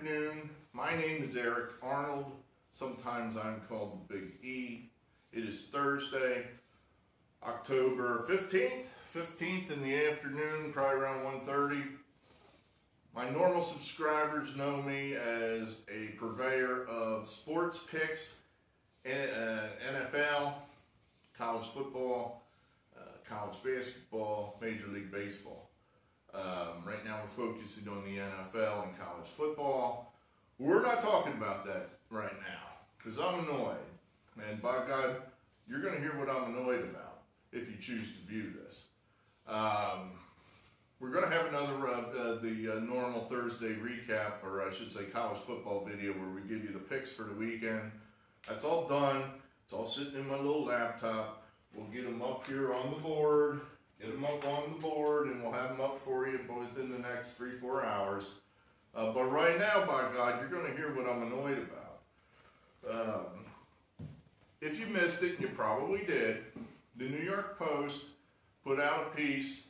afternoon. My name is Arnold. Sometimes I'm called the Big E. It is Thursday, October 15th in the afternoon, probably around 1:30. My normal subscribers know me as a purveyor of sports picks, NFL, college football, college basketball, Major League Baseball. Right now we're focusing on the NFL and college football. We're not talking about that right now because I'm annoyed. And by God, you're going to hear what I'm annoyed about if you choose to view this. We're going to have another the normal Thursday recap, or I should say college football video, where we give you the picks for the weekend. That's all done. It's all sitting in my little laptop. We'll get them up here on the board. Get them up on the board, and we'll have them up for you within the next 3-4 hours. But right now, by God, you're going to hear what I'm annoyed about. If you missed it, and you probably did, the New York Post put out a piece,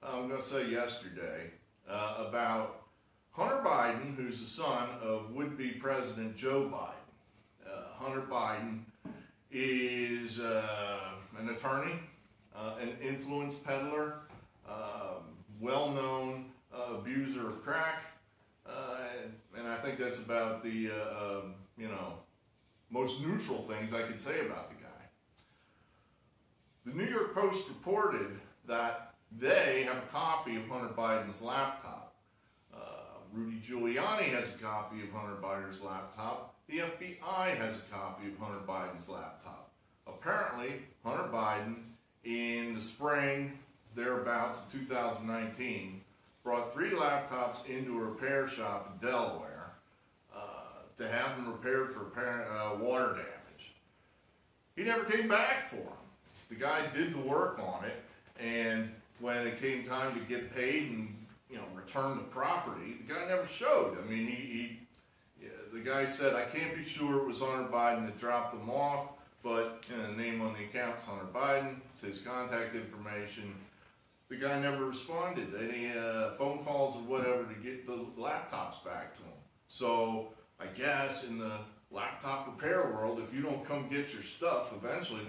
I'm going to say yesterday, about Hunter Biden, who's the son of would-be President Joe Biden. Hunter Biden is an attorney, an influence peddler, well-known abuser of crack, and I think that's about the most neutral things I could say about the guy. The New York Post reported that they have a copy of Hunter Biden's laptop. Rudy Giuliani has a copy of Hunter Biden's laptop. The FBI has a copy of Hunter Biden's laptop. Apparently, Hunter Biden, in the spring, thereabouts, in 2019, brought 3 laptops into a repair shop in Delaware to have them repaired for water damage. He never came back for them. The guy did the work on it, and when it came time to get paid and return the property, the guy never showed. I mean, the guy said, "I can't be sure it was Hunter Biden that dropped them off, but the name on the account's Hunter Biden. It's his contact information." The guy never responded to any phone calls or whatever to get the laptops back to him. So I guess in the laptop repair world, if you don't come get your stuff, eventually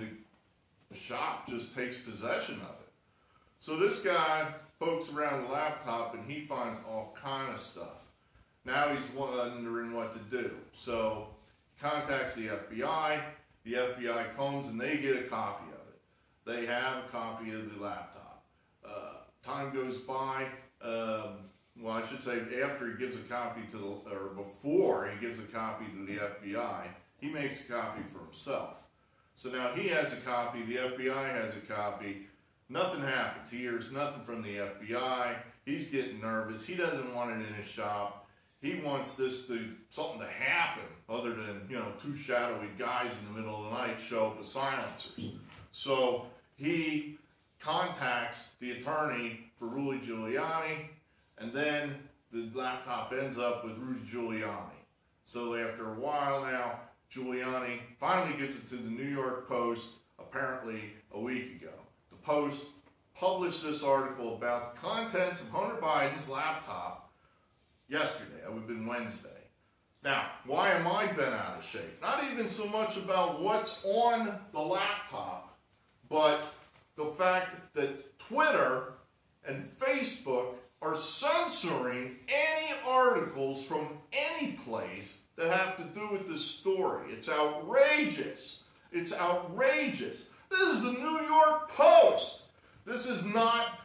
the shop just takes possession of it. So this guy pokes around the laptop and he finds all kind of stuff. Now he's wondering what to do. So he contacts the FBI. The FBI comes and they get a copy of it. They have a copy of the laptop. Time goes by. Well, I should say after he gives a copy or before he gives a copy to the FBI, he makes a copy for himself. So now he has a copy. The FBI has a copy. Nothing happens. He hears nothing from the FBI. He's getting nervous. He doesn't want it in his shop. He wants something to happen other than, 2 shadowy guys in the middle of the night show up with silencers. So he contacts the attorney for Rudy Giuliani, and then the laptop ends up with Rudy Giuliani. So after a while now, Giuliani finally gives it to the New York Post, apparently a week ago. The Post published this article about the contents of Hunter Biden's laptop yesterday. That would have been Wednesday. Now, why am I bent out of shape? Not even so much about what's on the laptop, but the fact that Twitter and Facebook are censoring any articles from any place that have to do with this story. It's outrageous. It's outrageous. This is the New York Post. This is not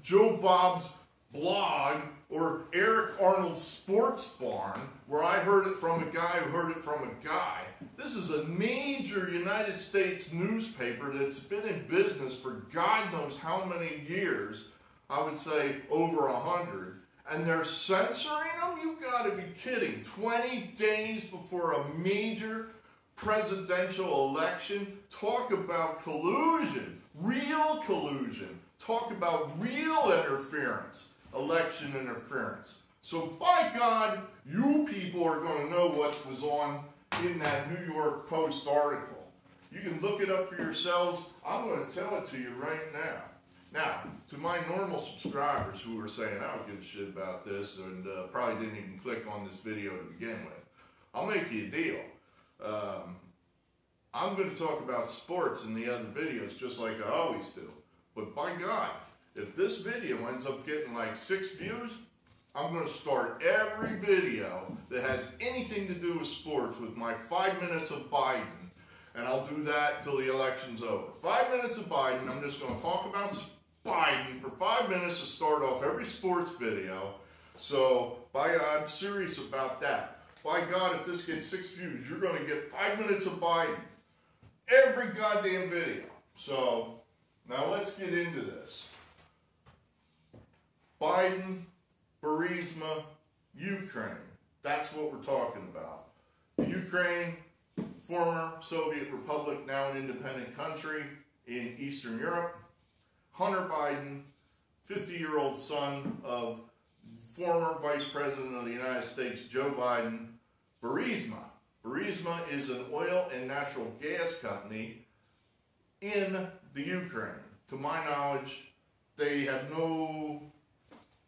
Joe Bob's blog or Eric Arnold's Sports Barn, where I heard it from a guy who heard it from a guy. This is a major United States newspaper that's been in business for God knows how many years. I would say over 100. And they're censoring them? You've got to be kidding. 20 days before a major presidential election. Talk about collusion. Real collusion. Talk about real interference. Election interference. So by God, you people are going to know what was on in that New York Post article. You can look it up for yourselves. I'm going to tell it to you right now. Now, to my normal subscribers who are saying, I don't give a shit about this and probably didn't even click on this video to begin with, I'll make you a deal. I'm going to talk about sports in the other videos just like I always do. But by God, if this video ends up getting like 6 views, I'm going to start every video that has anything to do with sports with my 5 minutes of Biden. And I'll do that till the election's over. 5 minutes of Biden. I'm just going to talk about Biden for 5 minutes to start off every sports video. So, by God, I'm serious about that. By God, if this gets 6 views, you're going to get 5 minutes of Biden. Every goddamn video. So, now let's get into this. Biden, Burisma, Ukraine. That's what we're talking about. Ukraine, former Soviet republic, now an independent country in Eastern Europe. Hunter Biden, 50-year-old son of former Vice President of the United States, Joe Biden. Burisma. Burisma is an oil and natural gas company in the Ukraine. To my knowledge, they have no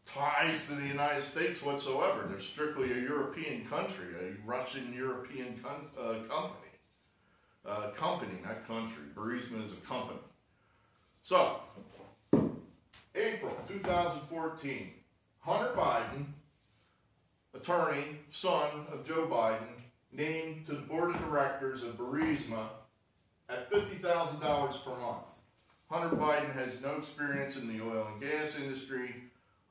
ties to the United States whatsoever. They're strictly a European country, a Russian-European company, not country. Burisma is a company. So, April 2014, Hunter Biden, attorney, son of Joe Biden, named to the board of directors of Burisma at $50,000 per month. Hunter Biden has no experience in the oil and gas industry.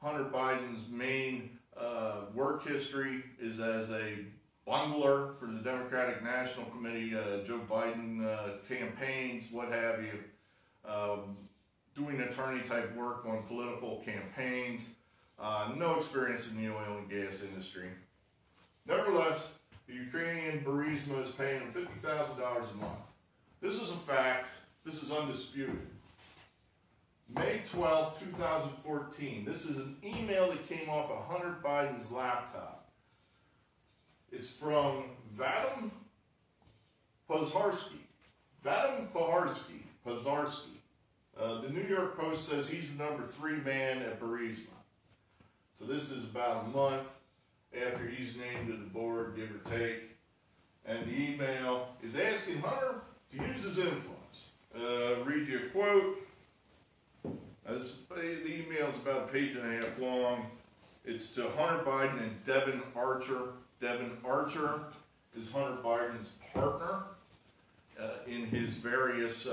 Hunter Biden's main work history is as a bundler for the Democratic National Committee, Joe Biden campaigns, what have you, doing attorney-type work on political campaigns. No experience in the oil and gas industry. Nevertheless, the Ukrainian Burisma is paying him $50,000 a month. This is a fact. This is undisputed. May 12, 2014. This is an email that came off of Hunter Biden's laptop. It's from Vadim Pozharsky. Vadim Pozharsky. The New York Post says he's the number 3 man at Burisma. So this is about a month after he's named to the board, give or take. And the email is asking Hunter to use his influence. Read you a quote. The email is about a page and a half long. It's to Hunter Biden and Devin Archer. Devin Archer is Hunter Biden's partner in his various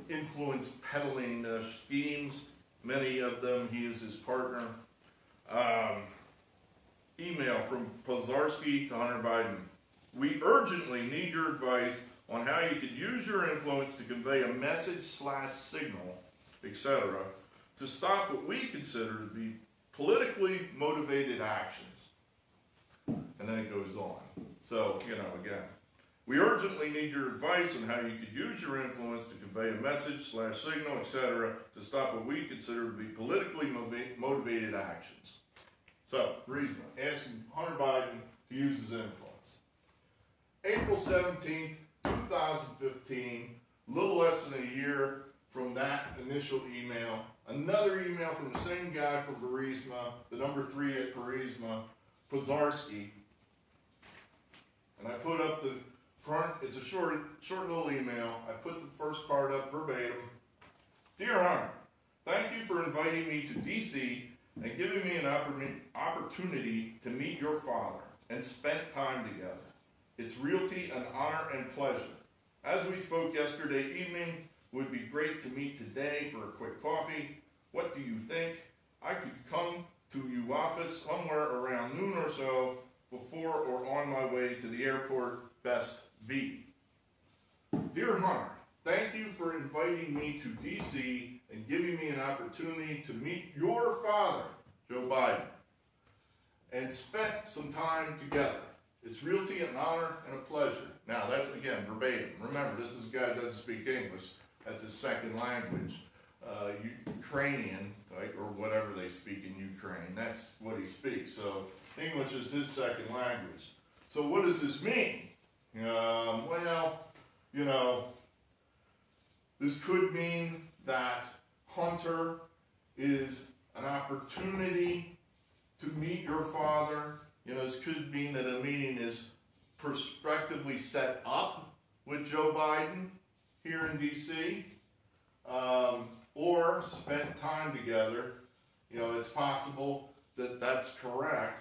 influence peddling schemes. Many of them, he is his partner. Email from Pozharsky to Hunter Biden. We urgently need your advice on how you could use your influence to convey a message/signal, etc., to stop what we consider to be politically motivated actions. And then it goes on. So, again, we urgently need your advice on how you could use your influence to convey a message/signal, etc., to stop what we consider to be politically motivated actions. So, Burisma asking Hunter Biden to use his influence. April 17th, 2015, a little less than a year from that initial email, another email from the same guy from Burisma, the number 3 at Burisma, Pozharsky. And I put up the front, it's a short little email. I put the first part up verbatim. Dear Hunter, thank you for inviting me to D.C. and giving me an opportunity to meet your father and spend time together. It's realty an honor and pleasure. As we spoke yesterday evening, it would be great to meet today for a quick coffee. What do you think? I could come to your office somewhere around noon or so, before or on my way to the airport. Best V. Dear Hunter, thank you for inviting me to D.C. and giving me an opportunity to meet your father, Joe Biden, and spend some time together. It's realty an honor and a pleasure. Now, that's, again, verbatim. Remember, this guy doesn't speak English. That's his second language. Ukrainian, or whatever they speak in Ukraine. That's what he speaks. So, English is his second language. So, what does this mean? Well, this could mean that Hunter is an opportunity to meet your father. You know, this could mean that a meeting is prospectively set up with Joe Biden here in D.C., or spent time together. You know, it's possible that that's correct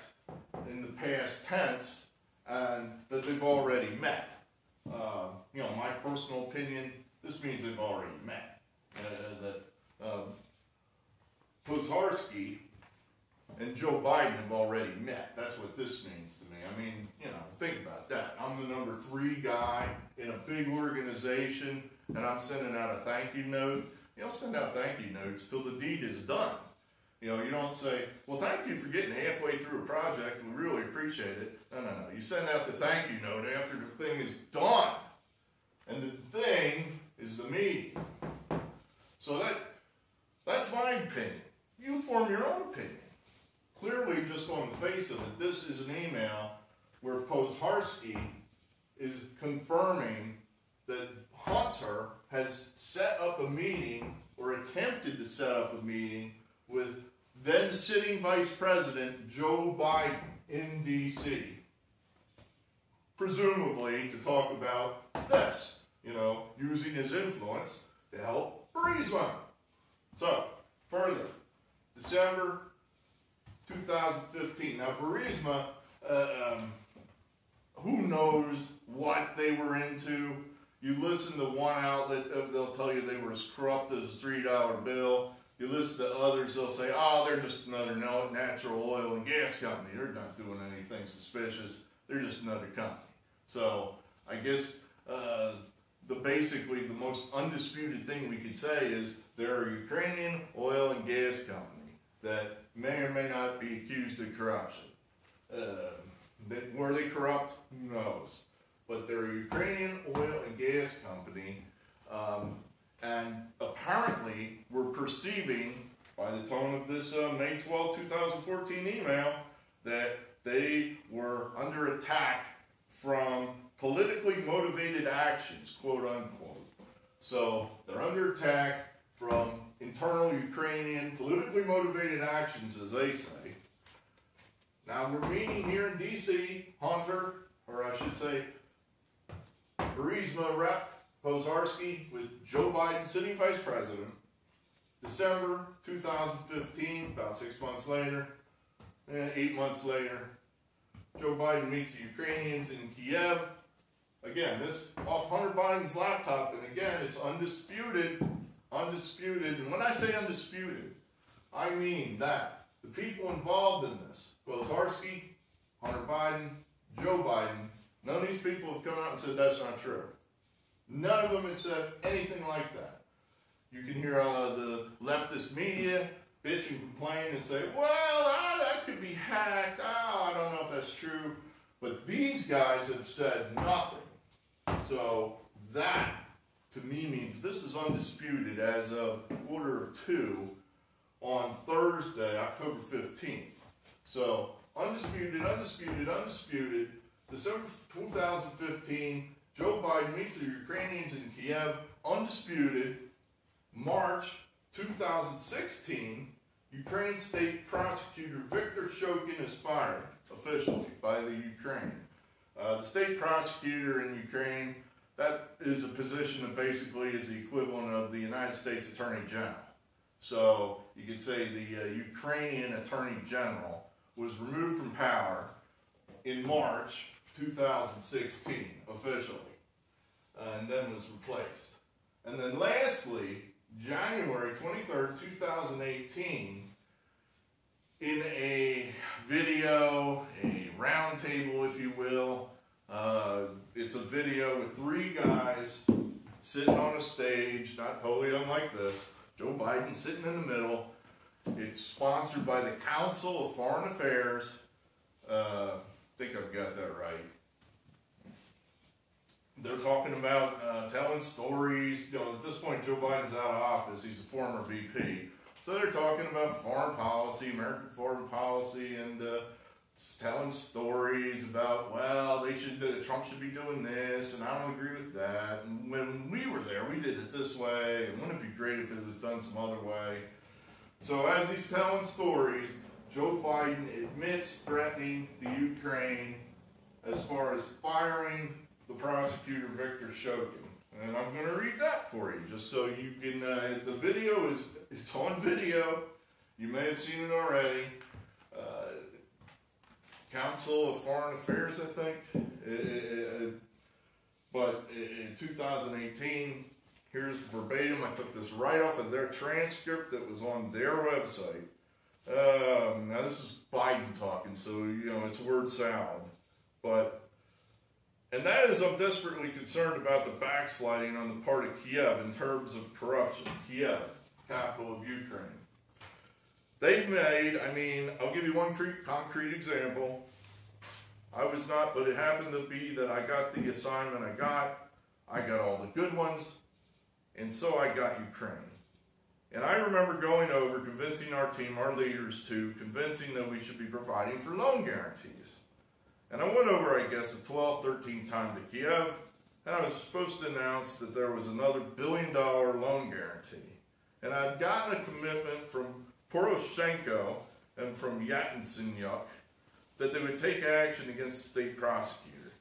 in the past tense and that they've already met. You know, my personal opinion, this means they've already met. Pozharski and Joe Biden have already met. That's what this means to me. I mean, you know, think about that. I'm the number 3 guy in a big organization, and I'm sending out a thank you note. You don't send out thank you notes till the deed is done. You know, you don't say, well, thank you for getting halfway through a project. We really appreciate it. No. You send out the thank you note after the thing is done. And the thing is the meeting. So that's my opinion. You form your own opinion. Clearly, just on the face of it, this is an email where Pozharski is confirming that Hunter has set up a meeting or attempted to set up a meeting with then sitting Vice President Joe Biden in D.C., presumably to talk about this, you know, using his influence to help Burisma. So, further, December 2015. Now, Burisma, who knows what they were into? You listen to one outlet, they'll tell you they were as corrupt as a $3 bill. You listen to others, they'll say, oh, they're just another natural oil and gas company. They're not doing anything suspicious. They're just another company. So I guess basically the most undisputed thing we could say is they're a Ukrainian oil and gas company that may or may not be accused of corruption. Were they corrupt? Who knows? But they're a Ukrainian oil and gas company, and apparently we're perceiving, by the tone of this May 12, 2014 email, that they were under attack from politically motivated actions, quote unquote. So they're under attack from internal Ukrainian politically motivated actions, as they say. Now we're meeting here in D.C., Hunter, or I should say, Burisma Rep. Pozharski with Joe Biden, sitting Vice President, December 2015, about 6 months later, 8 months later, Joe Biden meets the Ukrainians in Kiev. Again, this off Hunter Biden's laptop, and again, it's undisputed, and when I say undisputed, I mean that the people involved in this, Pozharski, Hunter Biden, Joe Biden, none of these people have come out and said that's not true. None of them have said anything like that. You can hear the leftist media bitch and complain and say, well, that could be hacked. I don't know if that's true. But these guys have said nothing. So that, to me, means this is undisputed as of 1:45 on Thursday, October 15th. So undisputed, December 2015, Joe Biden meets the Ukrainians in Kiev, undisputed. March 2016, Ukraine State Prosecutor Viktor Shokin is fired officially by the Ukraine. The state prosecutor in Ukraine, that is a position that basically is the equivalent of the United States Attorney General. So you could say the Ukrainian Attorney General was removed from power in March 2016, officially, and then was replaced. And then lastly, January 23rd, 2018, in a video, a roundtable, if you will, it's a video with 3 guys sitting on a stage, not totally unlike this, Joe Biden sitting in the middle. It's sponsored by the Council of Foreign Affairs. I think I've got that right. They're talking about telling stories. You know, at this point, Joe Biden's out of office. He's a former VP. So they're talking about foreign policy, American foreign policy, and telling stories about, well, Trump should be doing this, and I don't agree with that. And when we were there, we did it this way, and wouldn't it be great if it was done some other way? So as he's telling stories, Joe Biden admits threatening the Ukraine as far as firing the prosecutor, Victor Shokin. And I'm going to read that for you, just so you can, the video it's on video. You may have seen it already. Council of Foreign Affairs, I think. But in 2018, here's verbatim. I took this right off of their transcript that was on their website. Now this is Biden talking, so it's word salad. And that is, I'm desperately concerned about the backsliding on the part of Kiev in terms of corruption. Kiev, capital of Ukraine. They've made, I'll give you one concrete example. But it happened to be that I got the assignment I got all the good ones, and so I got Ukraine. And I remember going over, convincing our team, our leaders convincing that we should be providing for loan guarantees. And I went over, I guess, a 13th time to Kiev, and I was supposed to announce that there was another $1 billion loan guarantee. And I'd gotten a commitment from Poroshenko and from Yatsenyuk that they would take action against the state prosecutor.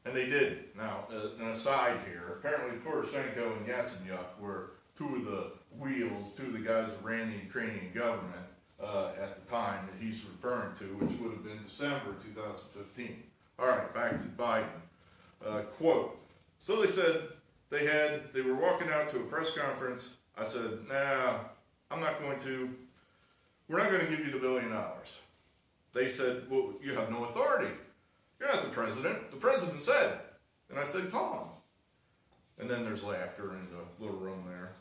And they did. Now, an aside here, apparently Poroshenko and Yatsenyuk were two of the wheels, two of the guys that ran the Ukrainian government at the time that he's referring to, which would have been December 2015. All right, back to Biden. Quote, so they said they were walking out to a press conference. I said, nah, we're not going to give you the $1 billion. They said, well, you have no authority. You're not the president. The president said. And I said, calm. And then there's laughter in the little room there.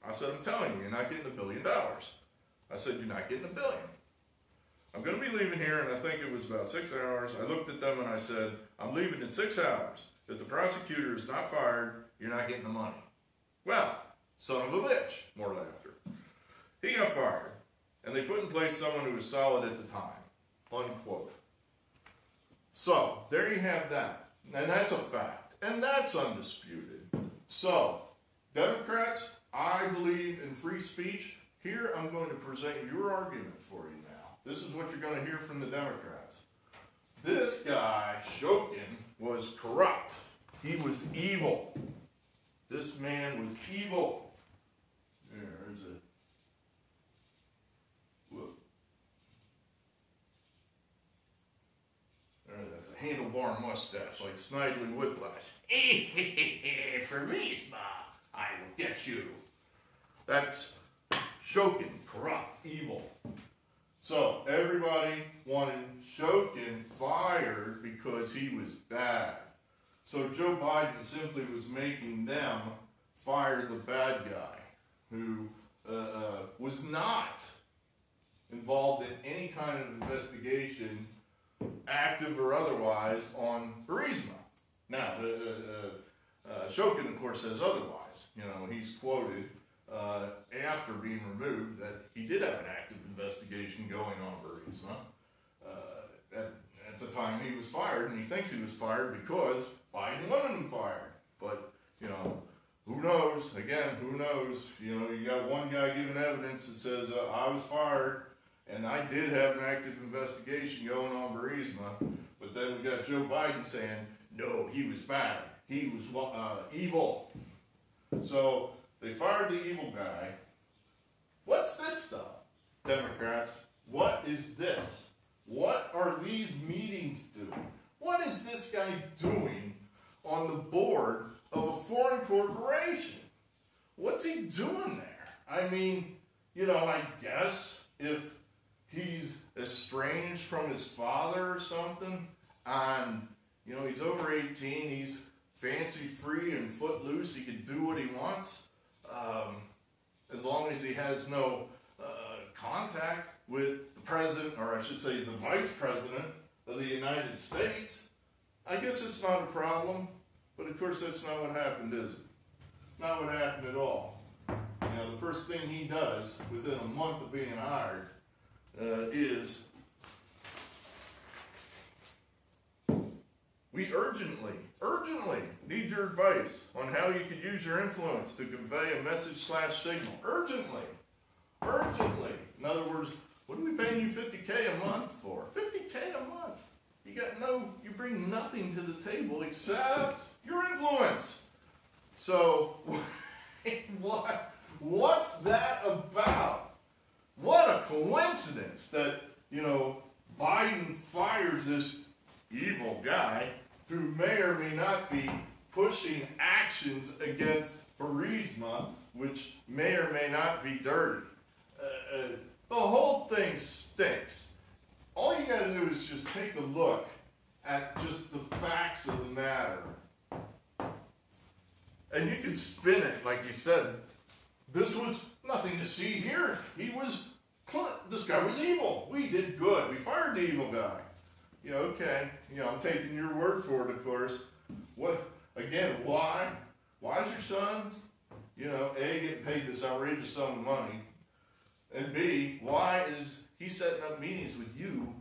I said, I'm telling you, you're not getting $1 billion. I said, you're not getting $1 billion. I'm going to be leaving here, and I think it was about 6 hours. I looked at them and I said, I'm leaving in 6 hours. If the prosecutor is not fired, you're not getting the money. Well, son of a bitch, more laughter. He got fired, and they put in place someone who was solid at the time, unquote. So, there you have that. And that's a fact. And that's undisputed. So, Democrats, I believe in free speech. Here, I'm going to present your argument for you now. This is what you're going to hear from the Democrats. This guy, Shokin, was corrupt. He was evil. This man was evil. There's a... Whoop. That's a handlebar mustache, like Snidely Whiplash. Charisma, I will get you. That's Shokin, corrupt, evil. So, everybody wanted Shokin fired because he was bad. So Joe Biden simply was making them fire the bad guy who was not involved in any kind of investigation, active or otherwise, on Burisma. Now, Shokin, of course, says otherwise. He's quoted after being removed that he did have an active investigation going on Burisma at the time he was fired, and he thinks he was fired because Biden wanted him fired. But, who knows? Again, who knows? You got one guy giving evidence that says, I was fired, and I did have an active investigation going on Burisma. But then we got Joe Biden saying, no, he was bad. He was evil. So they fired the evil guy. What's this stuff, Democrats? What is this? What are these meetings doing? What is this guy doing on the board of a foreign corporation? What's he doing there? I guess if he's estranged from his father or something, and, he's over 18, he's fancy free and footloose, he can do what he wants, as long as he has no contact with the president, or I should say the vice president of the United States. I guess it's not a problem, but of course that's not what happened, is it? Not what happened at all. The first thing he does within a month of being hired is We urgently need your advice on how you could use your influence to convey a message/signal. Urgently. In other words, what are we paying you $50K a month for? $50K a month. You bring nothing to the table except your influence. So, what's that about? What a coincidence that, Biden fires this evil guy who may or may not be pushing actions against Burisma, which may or may not be dirty. The whole thing stinks. All you got to do is just take a look at just the facts of the matter. And you can spin it, like you said. This was nothing to see here. This guy was evil. We did good. We fired the evil guy. Okay. I'm taking your word for it, of course. Why? Why is your son, A, getting paid this outrageous sum of money? And B, why is he setting up meetings with you,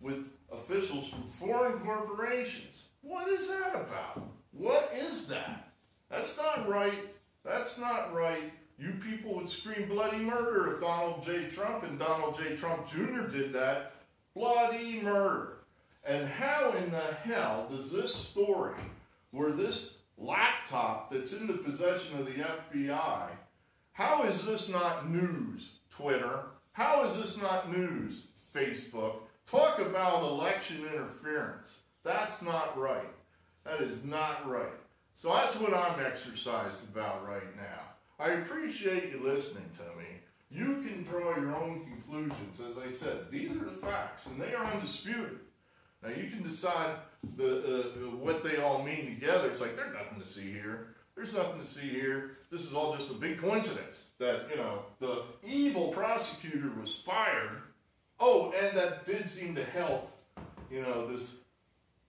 with officials from foreign corporations? What is that about? What is that? That's not right. That's not right. You people would scream bloody murder if Donald J. Trump and Donald J. Trump Jr. did that. Bloody murder. And how in the hell does this story, where this laptop that's in the possession of the FBI, how is this not news, Twitter? How is this not news, Facebook? Talk about election interference. That's not right. That is not right. So that's what I'm exercised about right now. I appreciate you listening to me. You can draw your own conclusions. As I said, these are the facts, and they are undisputed. Now, you can decide what they all mean together. It's like, there's nothing to see here. There's nothing to see here. This is all just a big coincidence that, the evil prosecutor was fired. Oh, and that did seem to help, this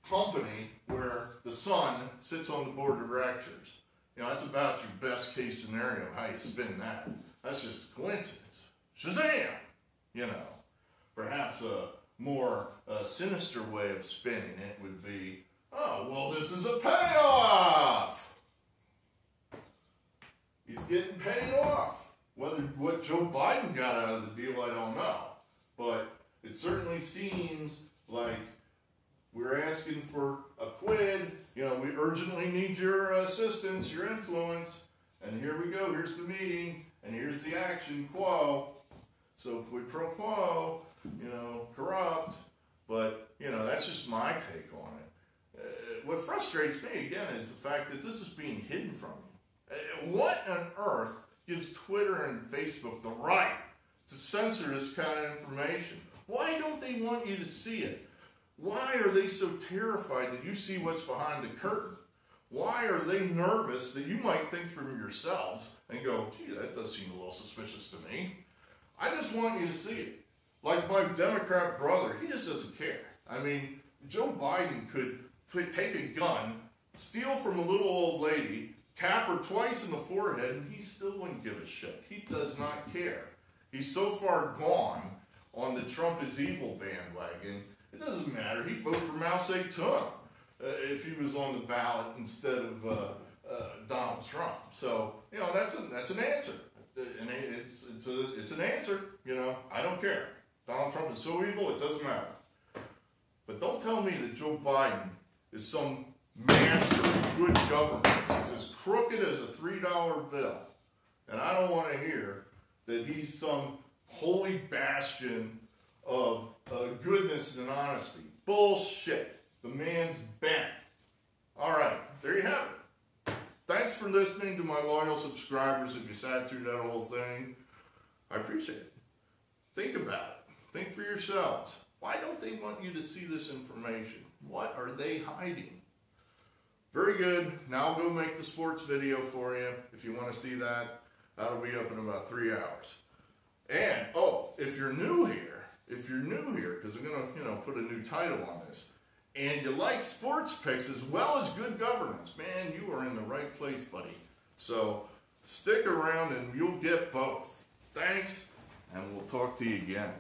company where the son sits on the board of directors. That's about your best case scenario, how you spin that. That's just a coincidence. Shazam! Perhaps a more sinister way of spinning it would be, oh, well, this is a payoff. He's getting paid off. What Joe Biden got out of the deal, I don't know. But it certainly seems like we're asking for a quid. We urgently need your assistance, your influence. And here we go. Here's the meeting. And here's the action, quo. So quid pro quo, corrupt. But, that's just my take on it. What frustrates me, again, is the fact that this is being hidden from you. What on earth gives Twitter and Facebook the right to censor this kind of information? Why don't they want you to see it? Why are they so terrified that you see what's behind the curtain? Why are they nervous that you might think for yourselves and go, gee, that does seem a little suspicious to me? I just want you to see it. Like my Democrat brother, he just doesn't care. I mean, Joe Biden could take a gun, steal from a little old lady, tap her twice in the forehead, and he still wouldn't give a shit. He does not care. He's so far gone on the Trump is evil bandwagon, it doesn't matter. He'd vote for Mao Zedong if he was on the ballot instead of Donald Trump. So, that's an answer. And it's an answer. I don't care. Donald Trump is so evil, it doesn't matter. But don't tell me that Joe Biden is some master of good governance. He's as crooked as a $3 bill. And I don't want to hear that he's some holy bastion of goodness and honesty. Bullshit. The man's bent. All right, there you have it. Thanks for listening to my loyal subscribers. If you sat through that whole thing, I appreciate it. Think about it. Think for yourselves. Why don't they want you to see this information? What are they hiding? Very good. Now I'll go make the sports video for you. If you want to see that, that'll be up in about 3 hours. And, if you're new here, because I'm going to, put a new title on this, and you like sports picks as well as good governance, man, you are in the right place, buddy. So stick around and you'll get both. Thanks, and we'll talk to you again.